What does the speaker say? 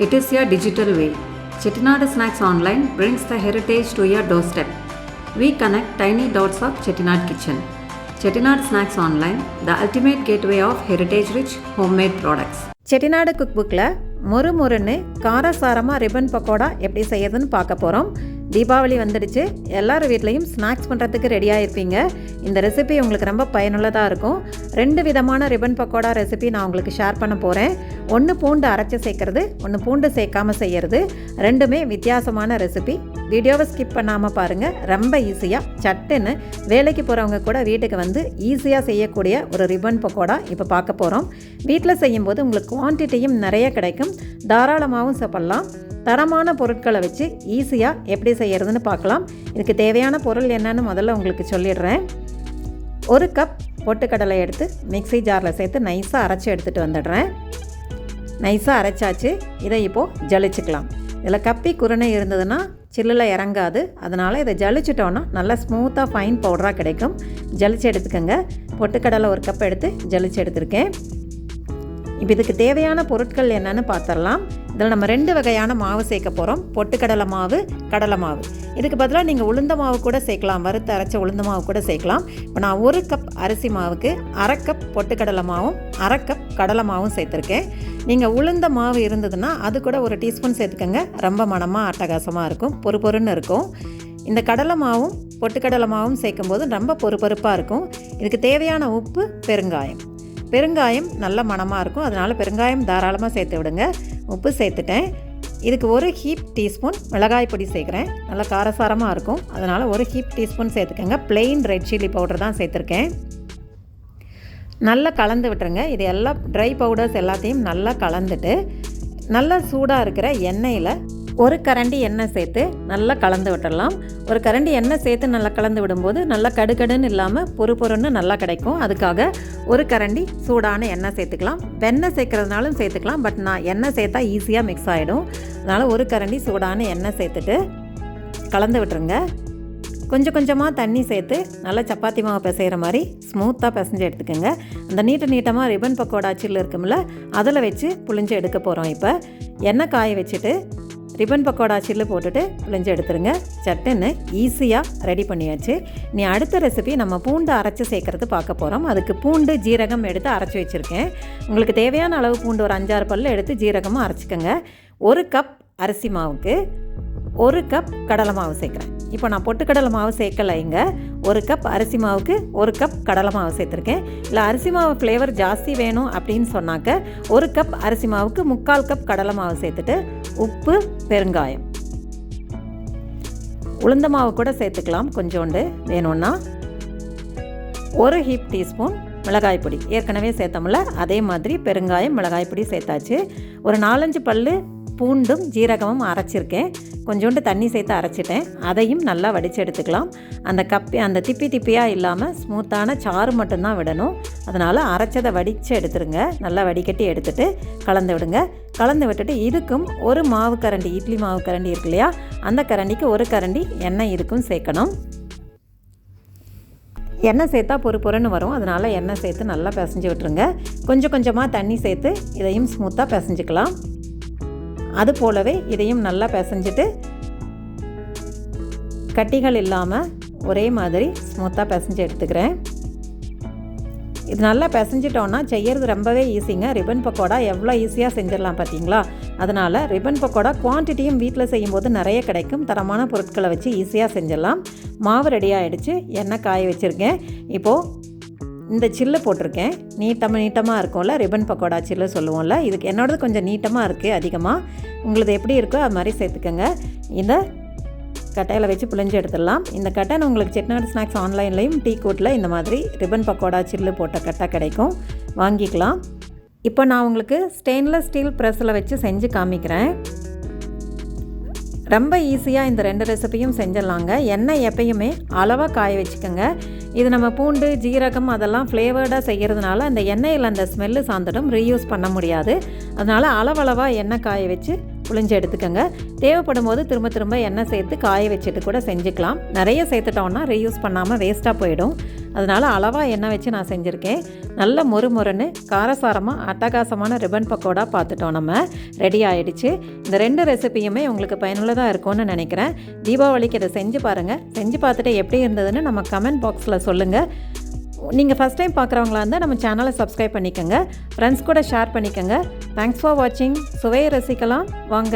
It is a digital way. Chettinad Snacks Online brings the heritage to your doorstep. We connect tiny dots of Chettinad Kitchen. Chettinad Snacks Online, the ultimate gateway of heritage-rich homemade products. Chettinad குக்புக்கில் மொறுன்னு காரசாரமாக ribbon pakoda எப்படி செய்யறதுன்னு பார்க்க போகிறோம். தீபாவளி வந்துடுச்சு, எல்லாரும் வீட்லேயும் snacks பண்ணுறதுக்கு ரெடியாக இருப்பீங்க. இந்த ரெசிபி உங்களுக்கு ரொம்ப பயனுள்ளதாக இருக்கும். 2 விதமான ரிப்பன் பக்கோடா ரெசிபி நான் உங்களுக்கு ஷேர் பண்ண போகிறேன். ஒன்று பூண்டு அரைச்சி சேர்க்கறது, ஒன்று பூண்டு சேர்க்காமல் செய்கிறது. ரெண்டுமே வித்தியாசமான ரெசிபி. வீடியோவை ஸ்கிப் பண்ணாமல் பாருங்கள். ரொம்ப ஈஸியாக சட்டுன்னு வேலைக்கு போகிறவங்க கூட வீட்டுக்கு வந்து ஈஸியாக செய்யக்கூடிய ஒரு ரிப்பன் பக்கோடா இப்போ பார்க்க போகிறோம். வீட்டில் செய்யும்போது உங்களுக்கு குவான்டிட்டியும் நிறைய கிடைக்கும், தாராளமாகவும் சாப்பிட்லாம். தரமான பொருட்களை வச்சு ஈஸியாக எப்படி செய்கிறதுன்னு பார்க்கலாம். இதுக்கு தேவையான பொருள் என்னன்னு முதல்ல உங்களுக்கு சொல்லிடுறேன். 1 கப் பொட்டுக்கடலை எடுத்து மிக்ஸி ஜாரில் சேர்த்து நைஸாக அரைச்சி எடுத்துகிட்டு வந்துடுறேன். நைஸாக அரைச்சாச்சு. இதை இப்போது ஜலிச்சுக்கலாம். இதில் கப்பி குருணை இருந்ததுன்னா சில்லில் இறங்காது, அதனால் இதை ஜலிச்சிட்டோன்னா நல்லா ஸ்மூத்தாக ஃபைன் பவுடராக கிடைக்கும். ஜலிச்சு எடுத்துக்கோங்க. பொட்டுக்கடலை 1 கப் எடுத்து ஜலிச்சு எடுத்துருக்கேன். இப்போ இதுக்கு தேவையான பொருட்கள் என்னென்னு பார்த்துடலாம். இதில் நம்ம 2 வகையான மாவு சேர்க்க போகிறோம். பொட்டுக்கடலை மாவு, கடலை மாவு. இதுக்கு பதிலாக நீங்கள் உளுந்த மாவு கூட சேர்க்கலாம், வறுத்து அரைச்ச உளுந்த மாவு கூட சேர்க்கலாம். இப்போ நான் 1 கப் அரிசி மாவுக்கு 1/2 கப் பொட்டுக்கடலை மாவும் 1/2 கப் கடலை மாவும் சேர்த்துருக்கேன். நீங்கள் உளுந்த மாவு இருந்ததுன்னா அது கூட 1 டீஸ்பூன் சேர்த்துக்கோங்க. ரொம்ப மணமாக அட்டகாசமாக இருக்கும், பொறுன்னு இருக்கும். இந்த கடலை மாவும் பொட்டுக்கடலை மாவும் சேர்க்கும்போது ரொம்ப பொறுப்பாக இருக்கும். இதுக்கு தேவையான உப்பு, பெருங்காயம் நல்ல மணமாக இருக்கும், அதனால் பெருங்காயம் தாராளமாக சேர்த்து விடுங்க. உப்பு சேர்த்துட்டேன். இதுக்கு 1 ஹீப் டீஸ்பூன் மிளகாய் பொடி சேர்க்குறேன். நல்லா காரசாரமாக இருக்கும், அதனால் 1 ஹீப் டீஸ்பூன் சேர்த்துக்கோங்க. பிளெயின் ரெட் சில்லி பவுடர் தான் சேர்த்துருக்கேன். நல்லா கலந்து விட்டுருங்க. இது எல்லாம் ட்ரை பவுடர்ஸ் எல்லாத்தையும் நல்லா கலந்துட்டு நல்லா சூடாக இருக்கிற எண்ணெயில் 1 கரண்டி எண்ணெய் சேர்த்து நல்லா கலந்து விட்டுடலாம். 1 கரண்டி எண்ணெய் சேர்த்து நல்லா கலந்து விடும்போது நல்லா கடுகடுன்னு இல்லாமல் பொறுன்னு நல்லா கிடைக்கும். அதுக்காக 1 கரண்டி சூடான எண்ணெய் சேர்த்துக்கலாம். வெண்ணெய் சேர்க்குறதுனாலும் சேர்த்துக்கலாம், பட் நான் எண்ணெய் சேர்த்தா ஈஸியாக மிக்ஸ் ஆகிடும். அதனால் 1 கரண்டி சூடான எண்ணெய் சேர்த்துட்டு கலந்து விட்டுருங்க. கொஞ்சமாக தண்ணி சேர்த்து நல்லா சப்பாத்தி மாவு பிசைகிற மாதிரி ஸ்மூத்தாக பிசைஞ்சு எடுத்துக்கோங்க. அந்த நீட்டமாக ரிப்பன் பக்கோடா சில்லு இருக்கும்ல, அதில் வச்சு புழிஞ்சு எடுக்க போகிறோம். இப்போ எண்ணெய் காய வச்சுட்டு ரிப்பன் பக்கோடா சில்லு போட்டுட்டு புழிஞ்சு எடுத்துருங்க. சட்டுன்னு ஈஸியாக ரெடி பண்ணியாச்சு. நீ அடுத்த ரெசிபி நம்ம பூண்டு அரைச்சி சேர்க்குறது பார்க்க போகிறோம். அதுக்கு பூண்டு ஜீரகம் எடுத்து அரைச்சி வச்சுருக்கேன். உங்களுக்கு தேவையான அளவு பூண்டு ஒரு 5-6 பல் எடுத்து ஜீரகமாக அரைச்சிக்கோங்க. 1 கப் அரிசி மாவுக்கு 1 கப் கடலை மாவு சேர்க்குறேன். இப்போ நான் பொட்டுக்கடலை மாவு சேர்க்கலைங்க. 1 கப் அரிசி மாவுக்கு 1 கப் கடலை மாவு சேர்த்துருக்கேன். இல்லை அரிசி மாவு ஃப்ளேவர் ஜாஸ்தி வேணும் அப்படின்னு சொன்னாக்க 1 கப் அரிசி மாவுக்கு 3/4 கப் கடலை மாவு சேர்த்துட்டு உப்பு, பெருங்காயம், உளுந்த மாவு கூட சேர்த்துக்கலாம் கொஞ்சோண்டு வேணும்னா. 1 ஹீப் டீஸ்பூன் மிளகாய் பொடி ஏற்கனவே சேர்த்தோம்ல, அதே மாதிரி பெருங்காயம், மிளகாய் பொடி சேர்த்தாச்சு. ஒரு 4-5 பல் பூண்டும் ஜீரகமும் அரைச்சிருக்கேன். கொஞ்சோண்டு தண்ணி சேர்த்து அரைச்சிட்டேன். அதையும் நல்லா வடித்து எடுத்துக்கலாம். அந்த திப்பியாக இல்லாமல் ஸ்மூத்தான சாறு மட்டும்தான் விடணும். அதனால் அரைச்சதை வடித்து எடுத்துருங்க. நல்லா வடிகட்டி எடுத்துகிட்டு கலந்து விடுங்க. கலந்து விட்டுட்டு இதுக்கும் 1 மாவு கரண்டி, இட்லி மாவு கரண்டி இருக்கு இல்லையா, அந்த கரண்டிக்கு 1 கரண்டி எண்ணெய் இதுக்கும் சேர்க்கணும். எண்ணெய் சேர்த்தா பொறுன்னு வரும், அதனால் எண்ணெய் சேர்த்து நல்லா பிசைஞ்சு விட்டுருங்க. கொஞ்சமாக தண்ணி சேர்த்து இதையும் ஸ்மூத்தாக பிசைஞ்சிக்கலாம். அது போலவே இதையும் நல்லா பிசைஞ்சிட்டு கட்டிகள் இல்லாமல் ஒரே மாதிரி ஸ்மூத்தாக பிசைஞ்சு எடுத்துக்கிறேன். இது நல்லா பிசைஞ்சிட்டோன்னா செய்கிறது ரொம்பவே ஈஸிங்க. ரிப்பன் பக்கோடா எவ்வளோ ஈஸியாக செஞ்சிடலாம் பார்த்தீங்களா. அதனால் ரிப்பன் பக்கோடா குவான்டிட்டியும் வீட்டில் செய்யும்போது நிறைய கிடைக்கும். தரமான பொருட்களை வச்சு ஈஸியாக செஞ்சிடலாம். மாவு ரெடி ஆகிடுச்சு. எண்ணெய் காய வச்சுருக்கேன். இப்போது இந்த சில்லு போட்டிருக்கேன். நீட்டமாக இருக்கும்ல, ரிப்பன் பக்கோடா சில்லு சொல்லுவோம்ல, இதுக்கு என்னோடது கொஞ்சம் நீட்டமாக இருக்குது அதிகமாக. உங்களது எப்படி இருக்கோ அது மாதிரி சேர்த்துக்கோங்க. இந்த கட்டையில் வச்சு புழிஞ்சு எடுத்துடலாம். இந்த கட்டை உங்களுக்கு செட்டிநாடு ஸ்நாக்ஸ் ஆன்லைன்லேயும் டீ கூட்டில் இந்த மாதிரி ரிப்பன் பக்கோடா சில்லு போட்ட கட்டை கிடைக்கும், வாங்கிக்கலாம். இப்போ நான் உங்களுக்கு ஸ்டெயின்லெஸ் ஸ்டீல் ப்ரெஸ்ஸில் வச்சு செஞ்சு காமிக்கிறேன். ரொம்ப ஈஸியாக இந்த 2 ரெசிபியும் செஞ்சிடலாங்க. எண்ணெய் எப்பயுமே அளவாக காய வச்சுக்கோங்க. இது நம்ம பூண்டு, ஜீரகம் அதெல்லாம் ஃப்ளேவர்டாக செய்கிறதுனால அந்த எண்ணெயில் அந்த ஸ்மெல்லு சார்ந்துடும், ரீயூஸ் பண்ண முடியாது. அதனால் அளவளவாக எண்ணெய் காய வச்சு புழிஞ்சு எடுத்துக்கோங்க. தேவைப்படும் போது திரும்ப எண்ணெய் சேர்த்து காய வச்சுட்டு கூட செஞ்சுக்கலாம். நிறைய சேர்த்துட்டோன்னா ரீயூஸ் பண்ணாமல் வேஸ்ட்டாக போயிடும். அதனால் அளவாக எண்ணெய் வச்சு நான் செஞ்சுருக்கேன். நல்ல மொறுமொறுன்னு காரசாரமாக அட்டகாசமான ரிப்பன் பக்கோடா பார்த்துட்டோம். நம்ம ரெடி ஆகிடுச்சு. இந்த 2 ரெசிபியுமே உங்களுக்கு பயனுள்ளதாக இருக்கும்னு நினைக்கிறேன். தீபாவளிக்கு இதை செஞ்சு பாருங்கள். செஞ்சு பார்த்துட்டு எப்படி இருந்ததுன்னு நம்ம கமெண்ட் பாக்ஸில் சொல்லுங்கள். நீங்கள் ஃபஸ்ட் டைம் பார்க்குறவங்களா இருந்தால் நம்ம சேனலை சப்ஸ்கிரைப் பண்ணிக்கோங்க. ஃப்ரெண்ட்ஸ் கூட ஷேர் பண்ணிக்கோங்க. தேங்க்ஸ் ஃபார் வாட்சிங். சுவையை ரசிக்கலாம் வாங்க.